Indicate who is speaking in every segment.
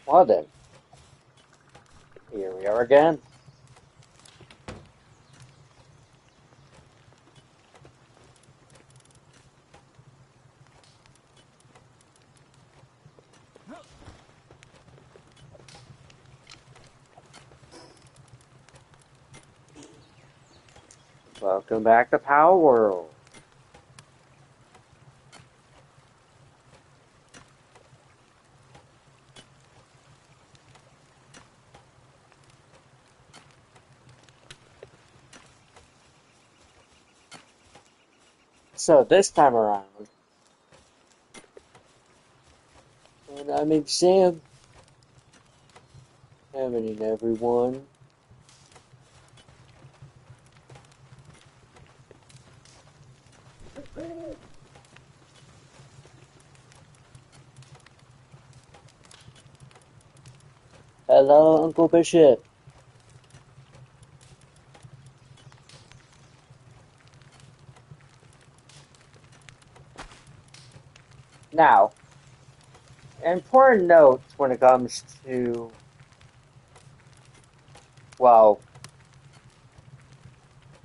Speaker 1: Well then, here we are again. Welcome back to Palworld. So this time around, when I'm examining everyone, hello, Uncle Bishop. Now, an important note when it comes to, well,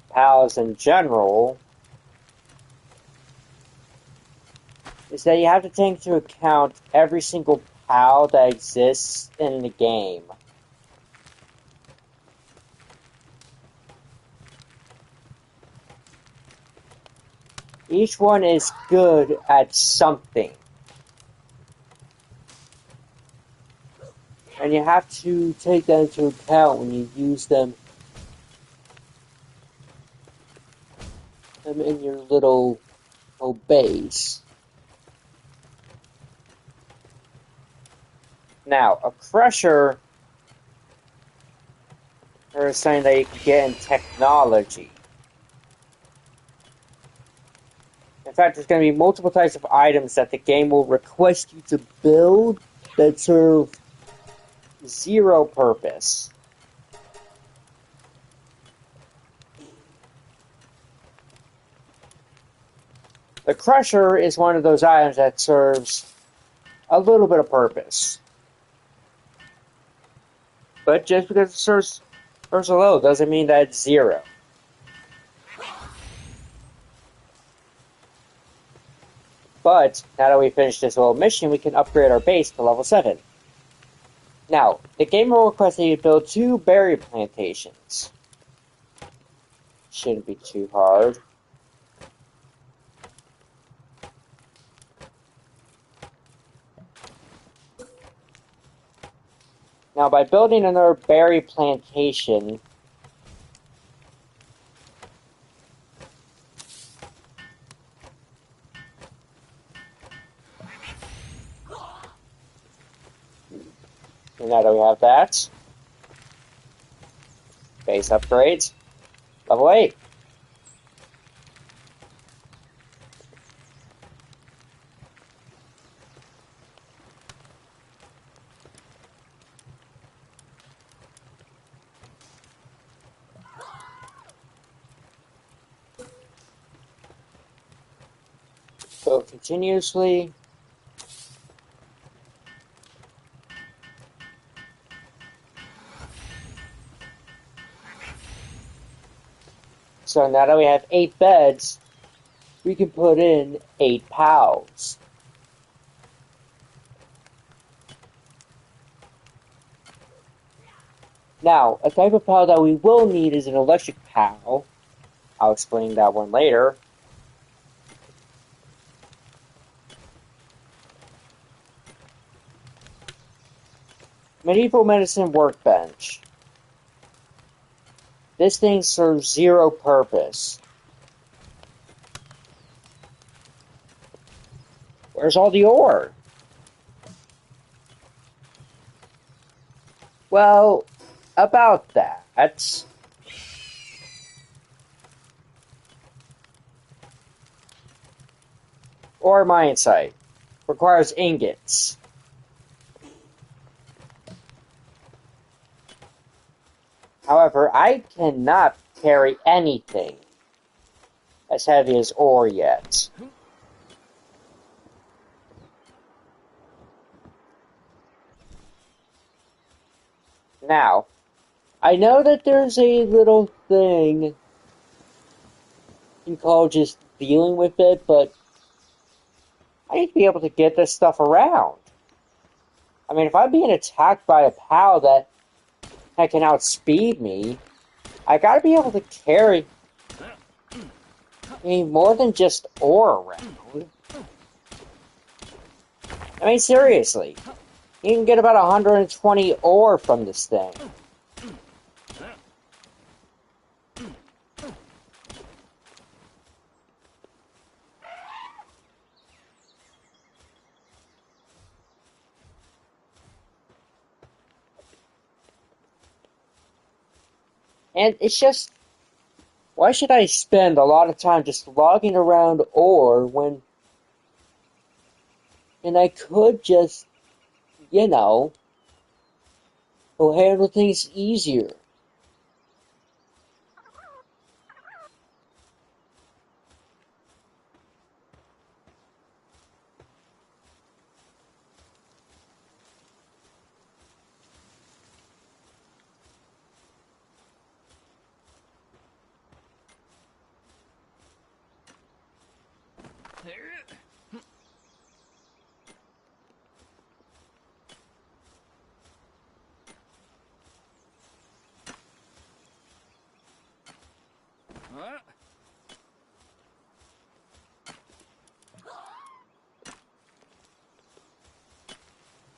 Speaker 1: pals in general, is that you have to take into account every single pal that exists in the game. Each one is good at something. And you have to take that into account when you use them in your little base. Now, a crusher is something that you can get in technology. In fact, there's going to be multiple types of items that the game will request you to build that serve zero purpose. The crusher is one of those items that serves a little bit of purpose. But just because it serves a little doesn't mean that it's zero. But now that we finished this little mission, we can upgrade our base to level 7. Now, the game will request that you build 2 berry plantations. Shouldn't be too hard. Now, by building another berry plantation, and now that we have that, base upgrades, level 8. Build continuously. So now that we have 8 beds, we can put in 8 pals. Now, a type of pal that we will need is an electric pal. I'll explain that one later. Medieval medicine workbench. This thing serves zero purpose. Where's all the ore? Well, about that. Ore mine site. Requires ingots. However, I cannot carry anything as heavy as ore yet. Now, I know that there's a little thing you can call just dealing with it, but I need to be able to get this stuff around. I mean, if I'm being attacked by a pal that can outspeed me, I gotta be able to carry more than just ore around. I mean, seriously. You can get about 120 ore from this thing. And it's just, why should I spend a lot of time just logging around ore when, and I could just, go handle things easier.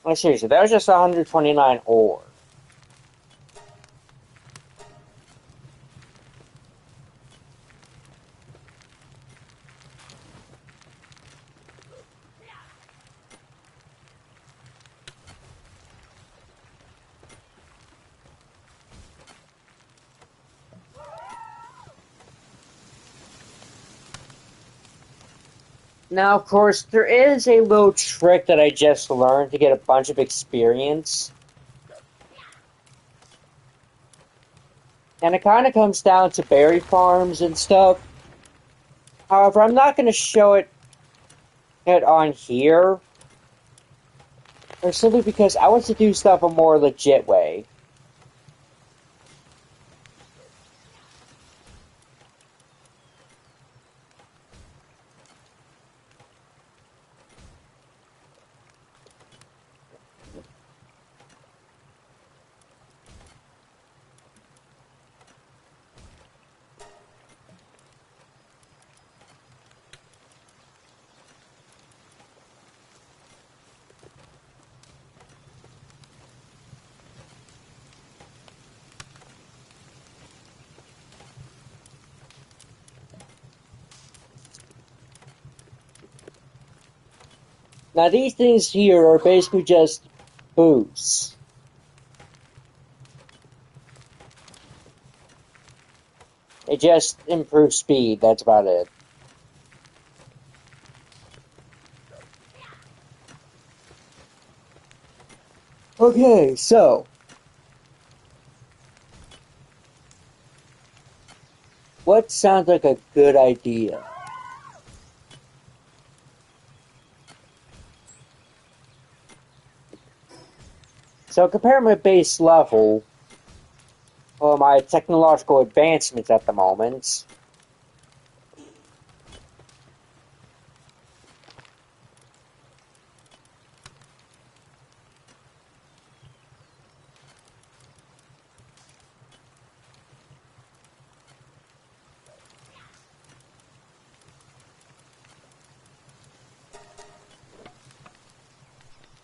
Speaker 1: Like, seriously, that was just 129 ore. Now, of course, there is a little trick that I just learned to get a bunch of experience. And it kind of comes down to berry farms and stuff. However, I'm not going to show it on here. Or simply because I want to do stuff a more legit way. Now, these things here are basically just boosts. It just improves speed, that's about it. Okay, so what sounds like a good idea? So compare my base level, or my technological advancements at the moment.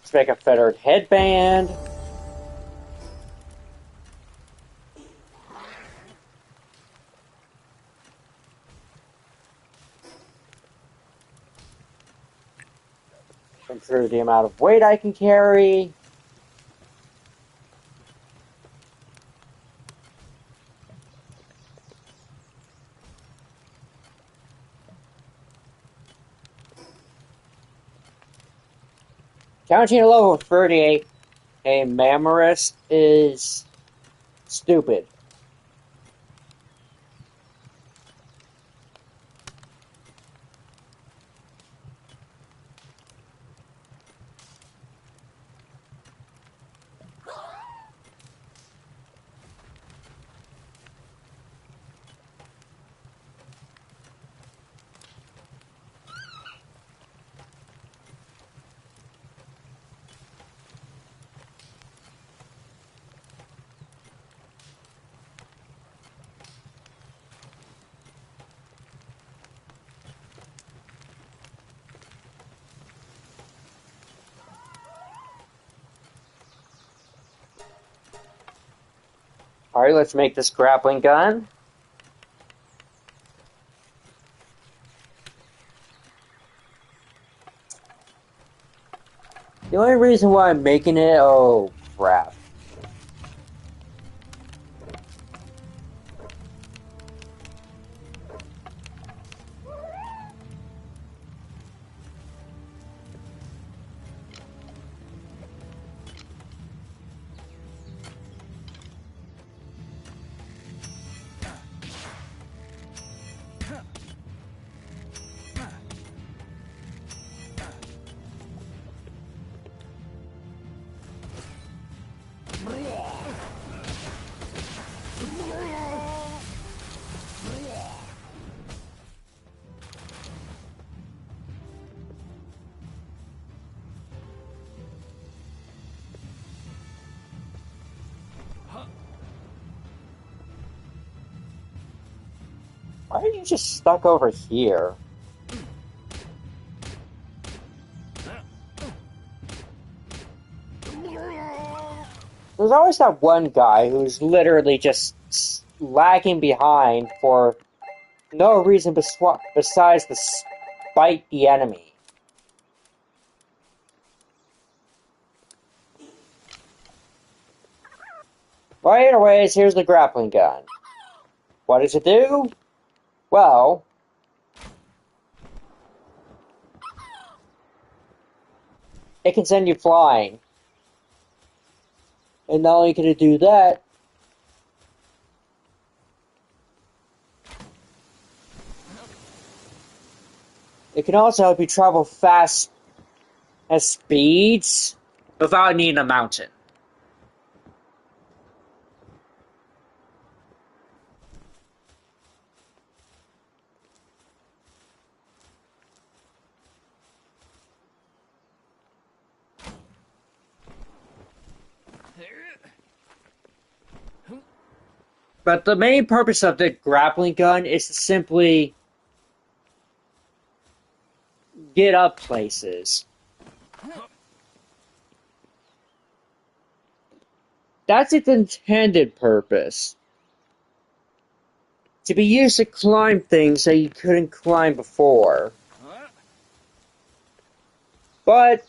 Speaker 1: Let's make a feathered headband. Improve the amount of weight I can carry. Counting a level of 38, a Mamorist is stupid. Alright, let's make this grappling gun. The only reason why I'm making it, oh crap. Why are you just stuck over here? There's always that one guy who's literally just lagging behind for no reason besides to spite the enemy. Well, anyways, here's the grappling gun. What does it do? Well, it can send you flying. And not only can it do that, it can also help you travel fast at speeds without needing a mountain. But the main purpose of the grappling gun is to simply get up places. That's its intended purpose. To be used to climb things that you couldn't climb before. But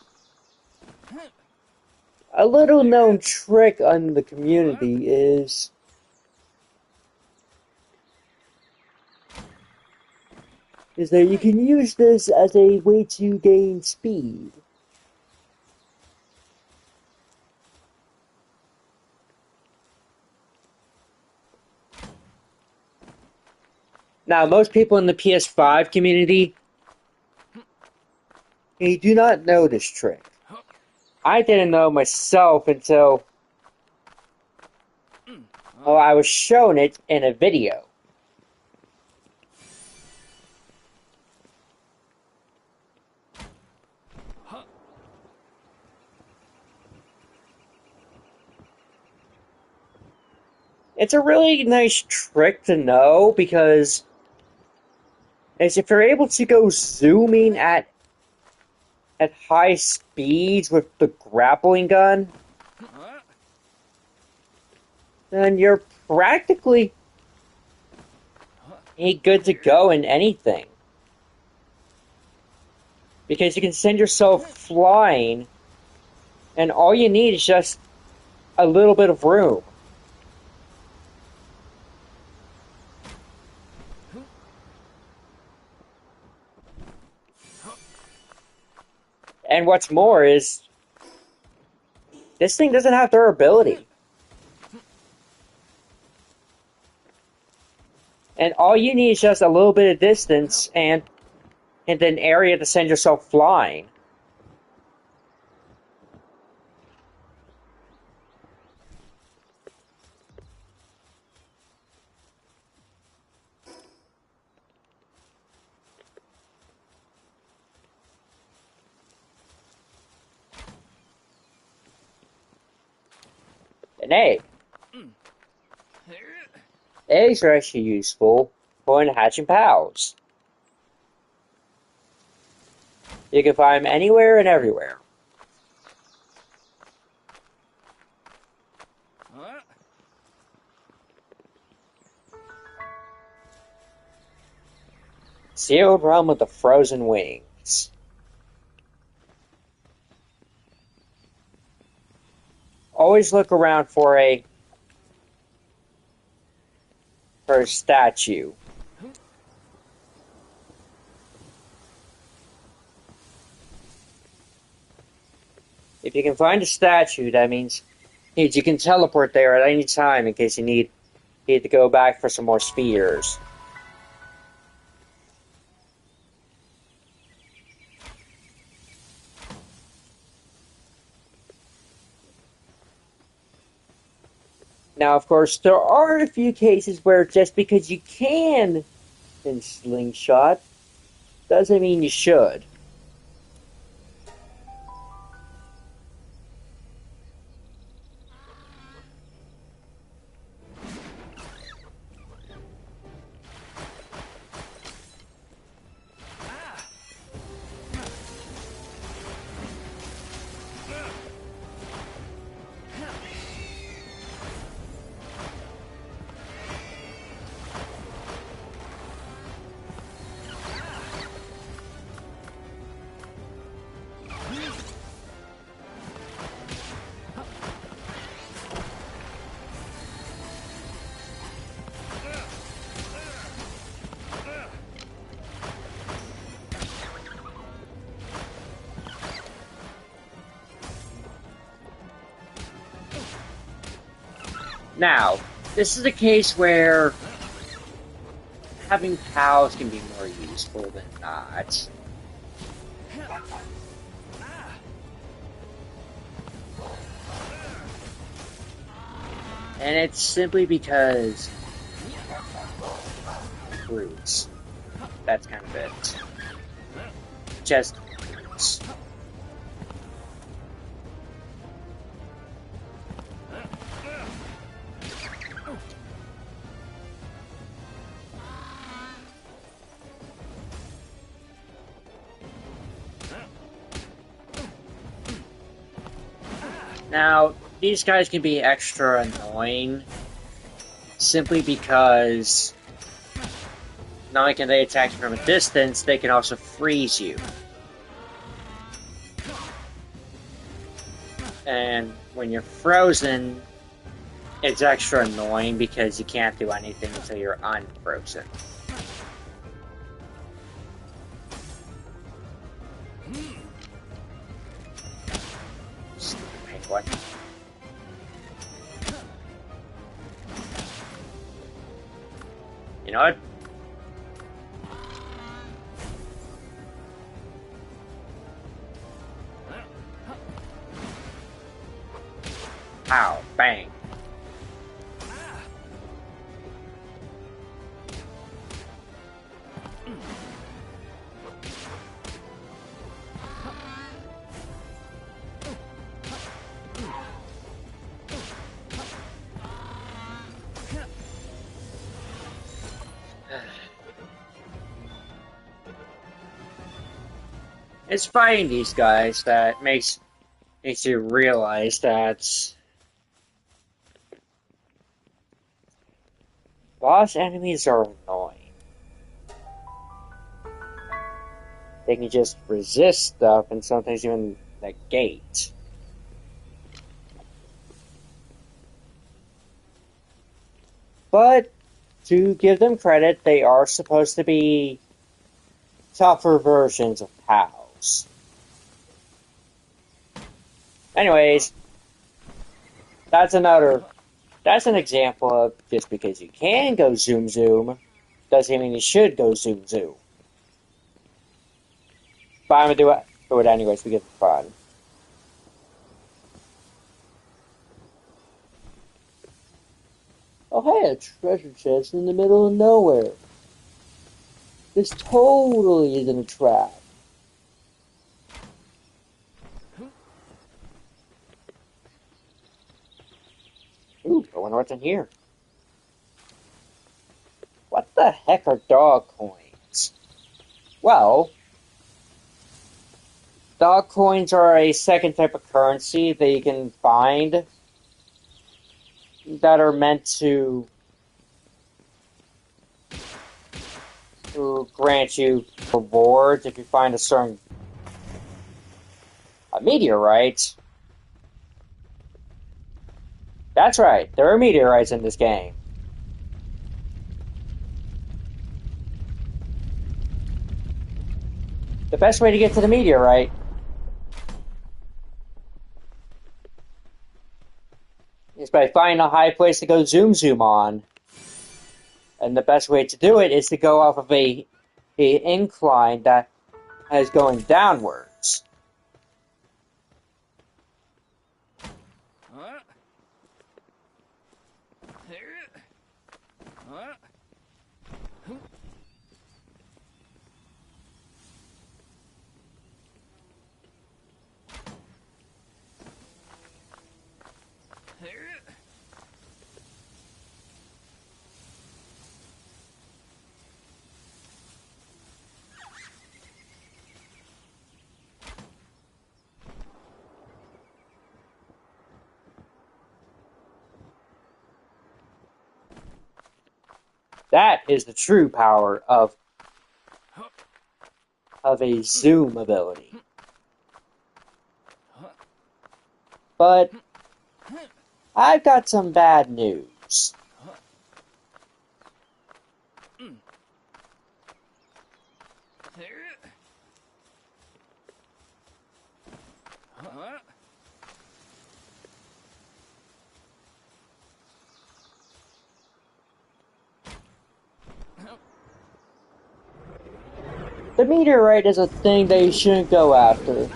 Speaker 1: a little known trick on the community is that you can use this as a way to gain speed. Now, most people in the PS5 community, they do not know this trick. I didn't know myself until I was shown it in a video. It's a really nice trick to know because as if you're able to go zooming at high speeds with the grappling gun, then you're practically good to go in anything. Because you can send yourself flying, and all you need is just a little bit of room. And what's more is, this thing doesn't have durability. And all you need is just a little bit of distance and an area to send yourself flying. An egg. Eggs are actually useful for hatching pals. You can find them anywhere and everywhere. Sealed realm of the frozen wings. Always look around for a statue. If you can find a statue, that means you can teleport there at any time in case you need to go back for some more spheres. Now, of course, there are a few cases where just because you can in slingshot doesn't mean you should. Now, this is a case where having pals can be more useful than not. And it's simply because roots. That's kind of it. Just roots. Now, these guys can be extra annoying simply because not only can they attack you from a distance, they can also freeze you. And when you're frozen, it's extra annoying because you can't do anything until you're unfrozen. What? You know what? Ow, bang. It's fighting these guys that makes you realize that boss enemies are annoying. They can just resist stuff and sometimes even negate. But to give them credit, they are supposed to be tougher versions of pals. Anyways, that's an example of just because you can go zoom zoom, doesn't mean you should go zoom zoom. But I'm gonna do it anyways because it's fun. Oh hey, a treasure chest in the middle of nowhere. This totally isn't a trap. Ooh, I wonder what's in here. What the heck are dog coins? Well, dog coins are a second type of currency that you can find that are meant to who grant you rewards if you find a meteorite. That's right, there are meteorites in this game. The best way to get to the meteorite is by finding a high place to go zoom on. And the best way to do it is to go off of a incline that is going downwards. That is the true power of a zoom ability. But I've got some bad news. The meteorite is a thing that you shouldn't go after.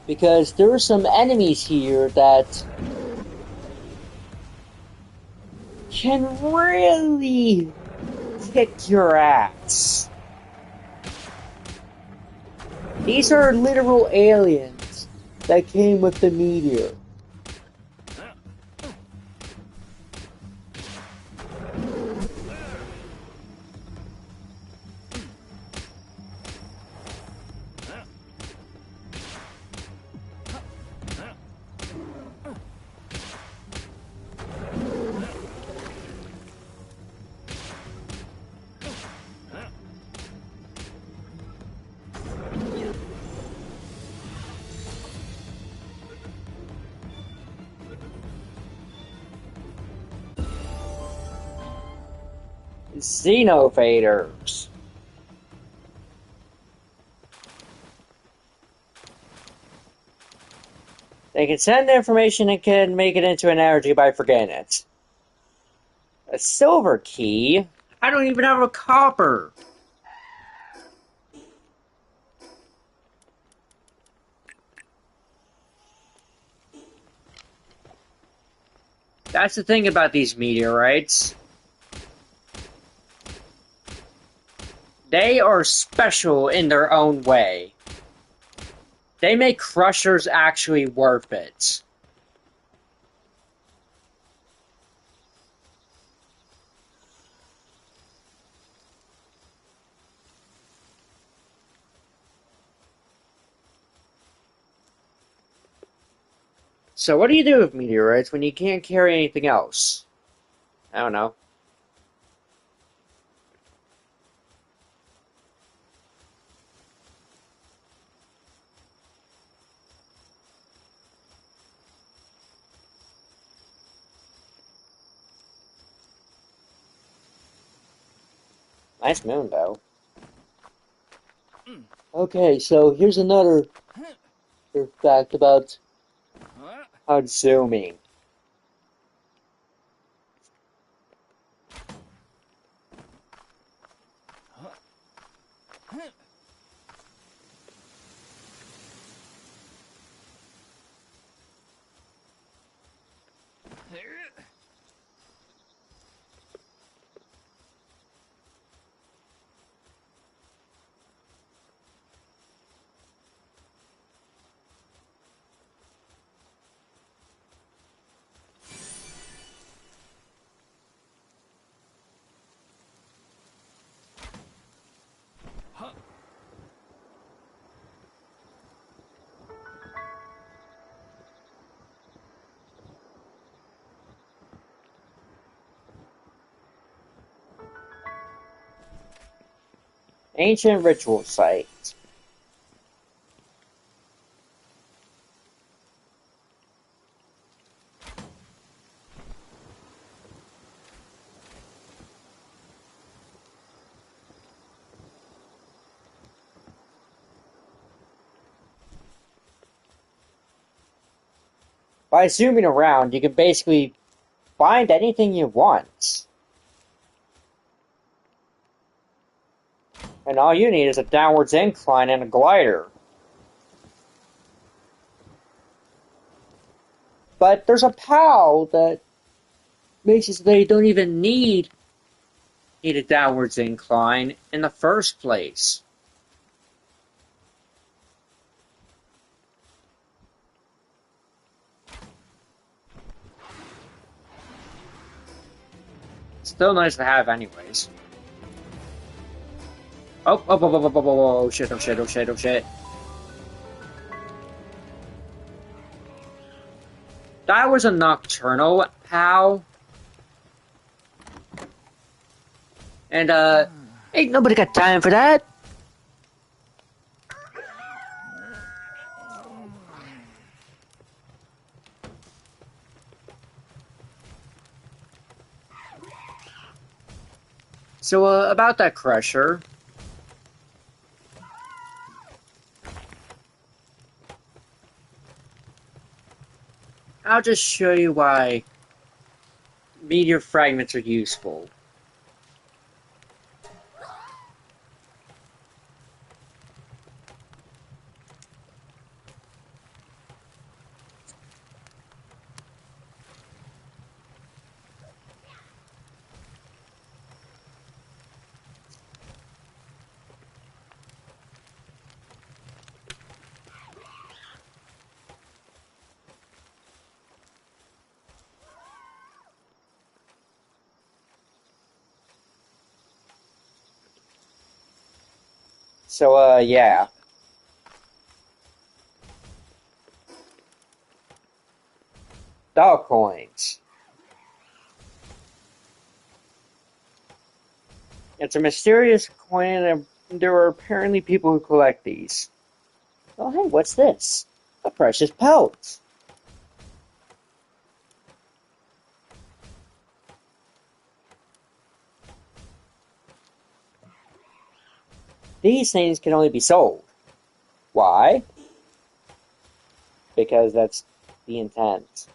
Speaker 1: Because there are some enemies here that can really kick your ass. These are literal aliens that came with the meteor. Xenofaders. They can send information and can make it into an energy by forgetting it. A silver key? I don't even have a copper. That's the thing about these meteorites. They are special in their own way. They make crushers actually worth it. So what do you do with meteorites when you can't carry anything else? I don't know. Nice moon, though. Okay, so here's another fact about zooming. Ancient ritual site. By zooming around, you can basically find anything you want. And all you need is a downwards incline and a glider. But there's a POW that makes it so they don't even need a downwards incline in the first place. Still nice to have anyways. Oh, shit, oh shit, oh shit, oh shit. That was a nocturnal POW. And, ain't nobody got time for that. So, about that crusher. I'll just show you why meteor fragments are useful. So, yeah. Dog coins. It's a mysterious coin, and there are apparently people who collect these. Oh, hey, what's this? A precious pelt. These things can only be sold. Why? Because that's the intent.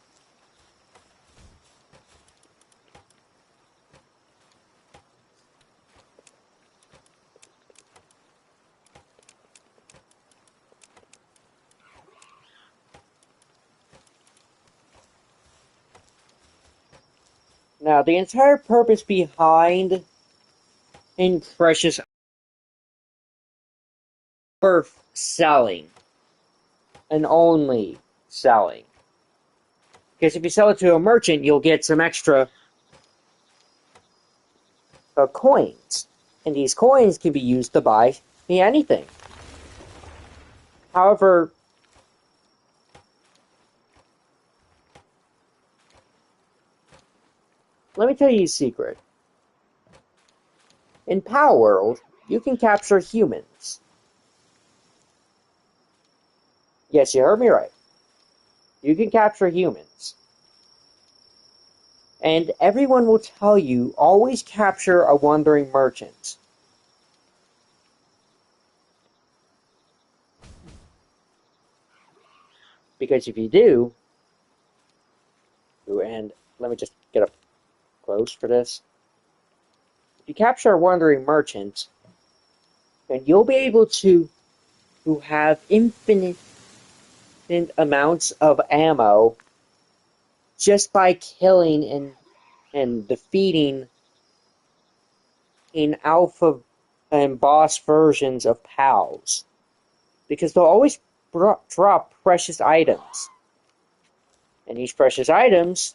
Speaker 1: Now, the entire purpose behind in precious worth selling and only selling. Because if you sell it to a merchant, you'll get some extra coins. And these coins can be used to buy anything. However, let me tell you a secret. In Palworld, you can capture humans. Yes, you heard me right. You can capture humans. And everyone will tell you, always capture a wandering merchant. Because if you do, and let me just get up close for this. If you capture a wandering merchant, then you'll be able to have infinite amounts of ammo just by killing and defeating in alpha and boss versions of PALs. Because they'll always drop precious items. And these precious items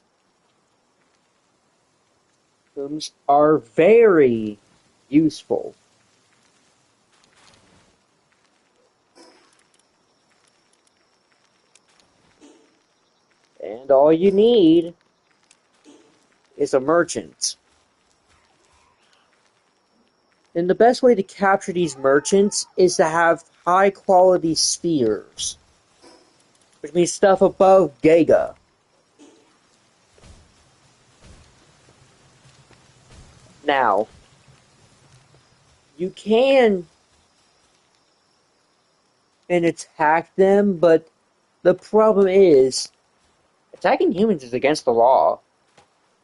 Speaker 1: are very useful. And all you need is a merchant. And the best way to capture these merchants is to have high quality spheres, which means stuff above Giga. Now, you can and attack them, but the problem is attacking humans is against the law.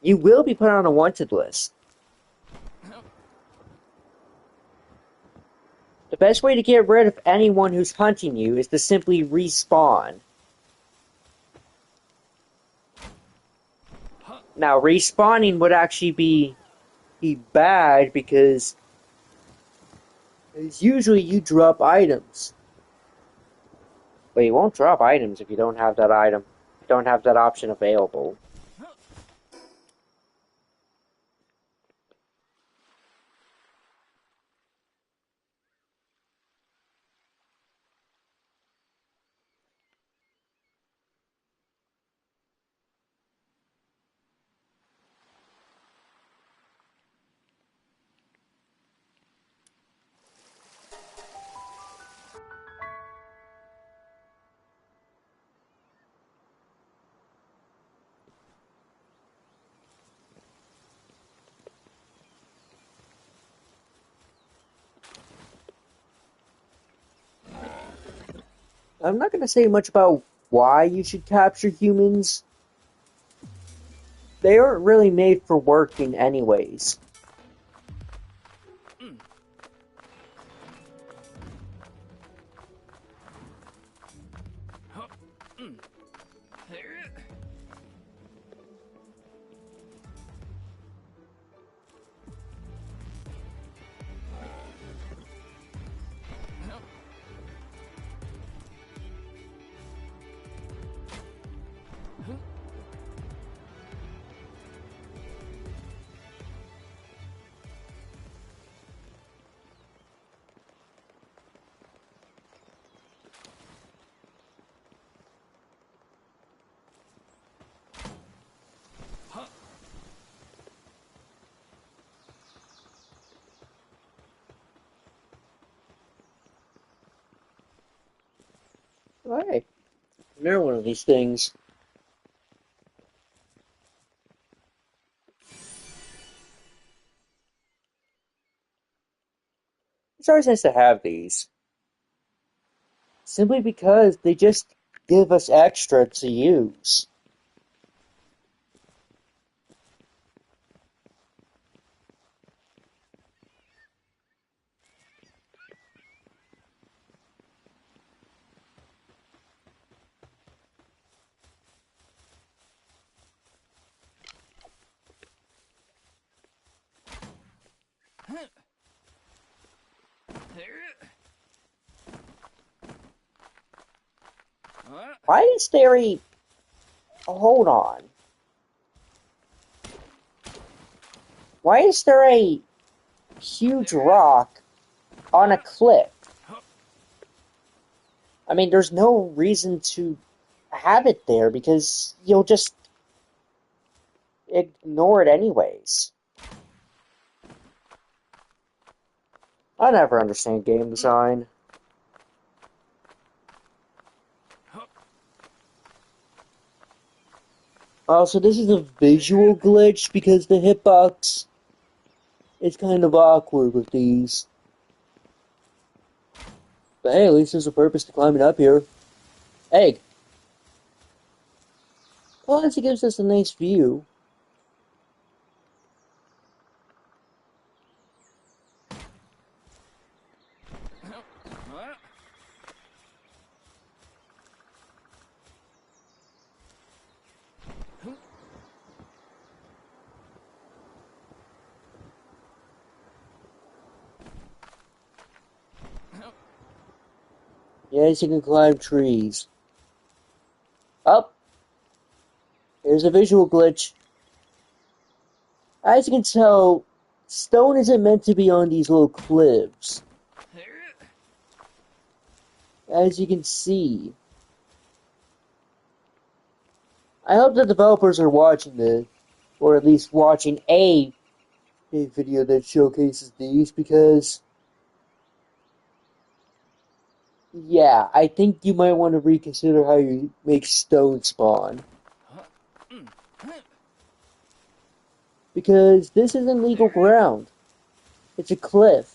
Speaker 1: You will be put on a wanted list. The best way to get rid of anyone who's hunting you is to simply respawn. Now, respawning would actually be bad because usually you drop items. But you won't drop items if you don't have that item. You don't have that option available. I'm not going to say much about why you should capture humans. They aren't really made for working anyways. Alright. Another one of these things. It's always nice to have these. Simply because they just give us extra to use. Why is there a... Hold on. Why is there a huge rock on a cliff? I mean, there's no reason to have it there because you'll just ignore it anyways. I never understand game design. Also, this is a visual glitch because the hitbox is kind of awkward with these. But hey, at least there's a purpose to climbing up here. Egg. Plus, it gives us a nice view. Yes, you can climb trees. Up. Here's a visual glitch. As you can tell, stone isn't meant to be on these little cliffs. As you can see. I hope the developers are watching this, or at least watching a a video that showcases these because, yeah, I think you might want to reconsider how you make stone spawn. Because this isn't legal ground. It's a cliff.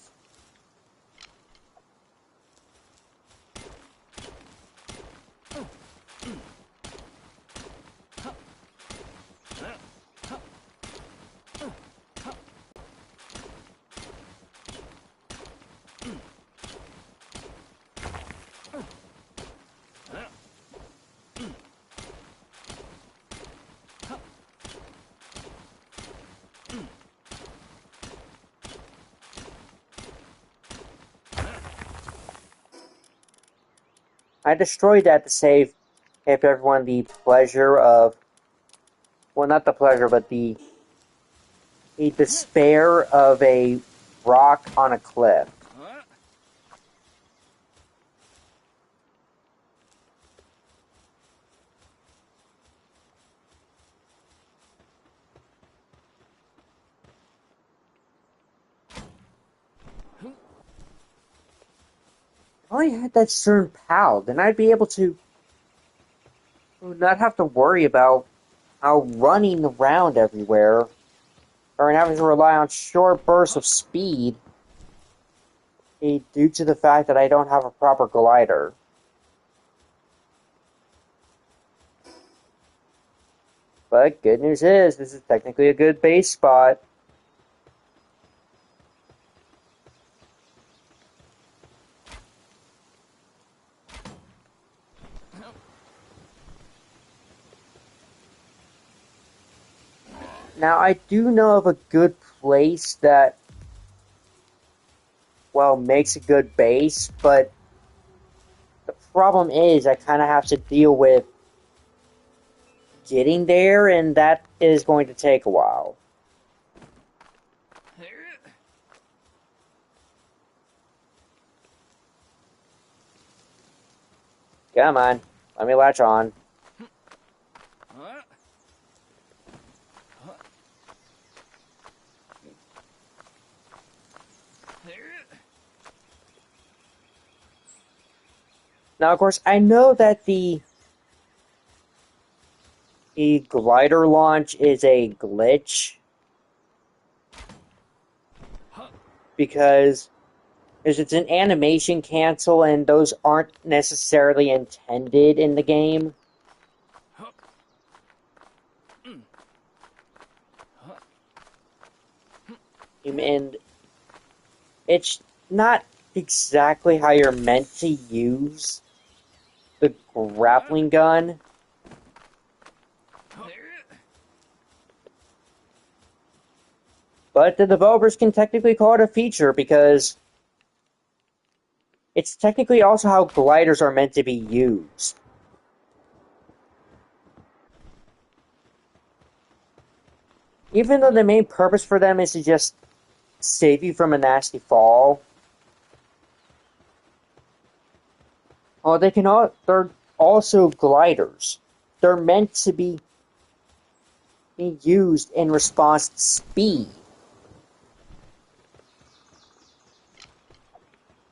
Speaker 1: I destroyed that to save everyone the pleasure of, well, not the pleasure, but the despair of a rock on a cliff. If I had that certain PAL, then I'd be able to not have to worry about how running around everywhere or having to rely on short bursts of speed due to the fact that I don't have a proper glider. But good news is, this is technically a good base spot. Now, I do know of a good place that, well, makes a good base, but the problem is I kind of have to deal with getting there, and that is going to take a while. Come on, let me latch on. Now, of course, I know that the glider launch is a glitch because it's an animation cancel, and those aren't necessarily intended in the game. And it's not exactly how you're meant to use the grappling gun. But the developers can technically call it a feature because it's technically also how gliders are meant to be used. Even though the main purpose for them is to just save you from a nasty fall. Oh, they're also gliders. They're meant to be used in response to speed.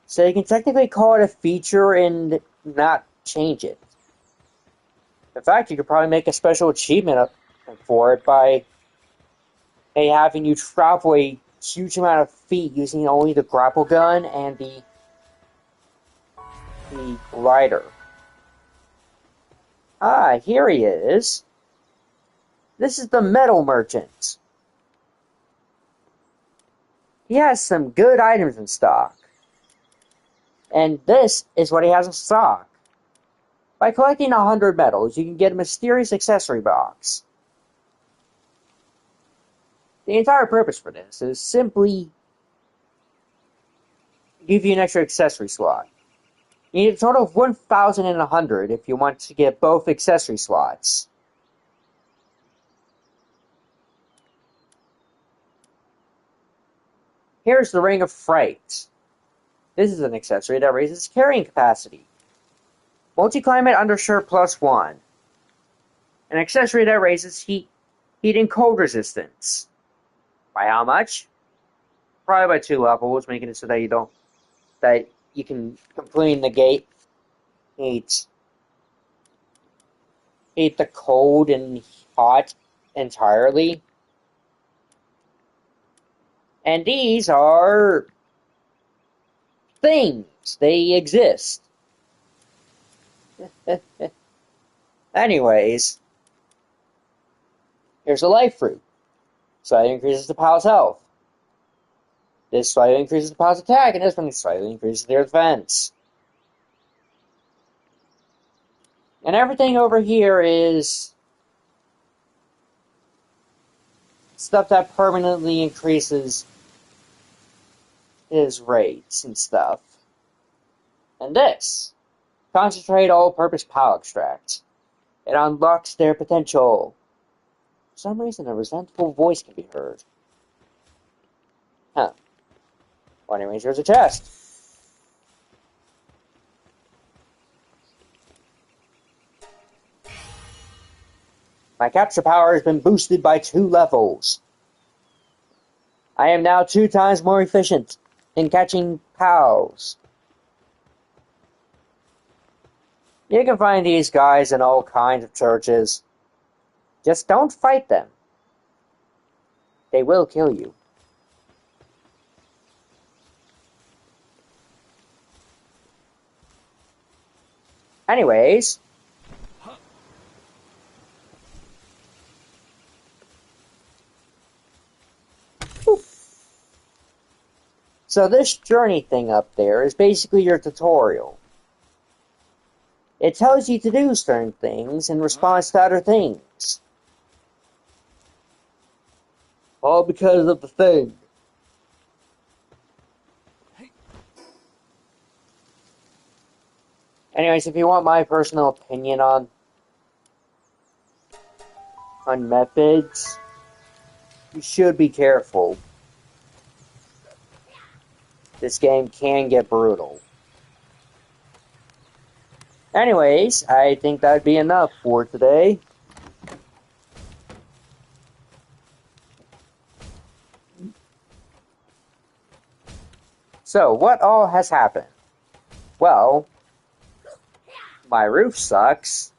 Speaker 1: So you can technically call it a feature and not change it. In fact, you could probably make a special achievement for it by having you travel a huge amount of feet using only the grapple gun and the glider. Ah, here he is. This is the metal merchant. He has some good items in stock. And this is what he has in stock. By collecting 100 medals, you can get a mysterious accessory box. The entire purpose for this is simply give you an extra accessory slot. You need a total of 1,100 if you want to get both accessory slots. Here's the Ring of Fright. This is an accessory that raises carrying capacity. Multi-climate undershirt +1. An accessory that raises heat and cold resistance. By how much? probably by 2 levels, making it so that you can complete the gate. Hate the cold and hot entirely. And these are things. They exist. Anyways, here's a life fruit. Slightly increases the Pal's health. This slightly increases the Pal's attack, and this one slightly increases their defense. And everything over here is stuff that permanently increases his rates and stuff. And this, concentrate all-purpose Pal extract. It unlocks their potential. For some reason, a resentful voice can be heard. Huh. Well, anyways, there's a chest. My capture power has been boosted by 2 levels. I am now 2 times more efficient in catching pals. You can find these guys in all kinds of churches. Just don't fight them. They will kill you. Anyways, so this journey thing up there is basically your tutorial. It tells you to do certain things in response to other things. All because of the thing. Anyways, if you want my personal opinion on methods, you should be careful. This game can get brutal. Anyways, I think that'd be enough for today. So, what all has happened? Well, my roof sucks.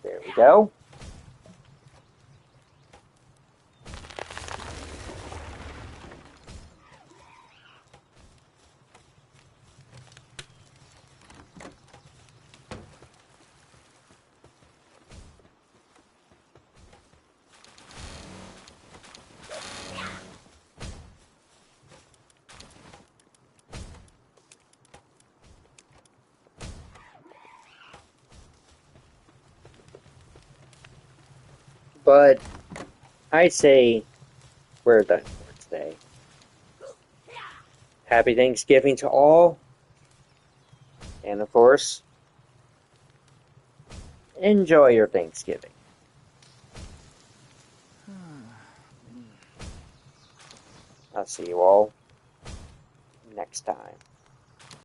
Speaker 1: There we go. But I'd say we're done for today. Happy Thanksgiving to all. And of course, enjoy your Thanksgiving. I'll see you all next time.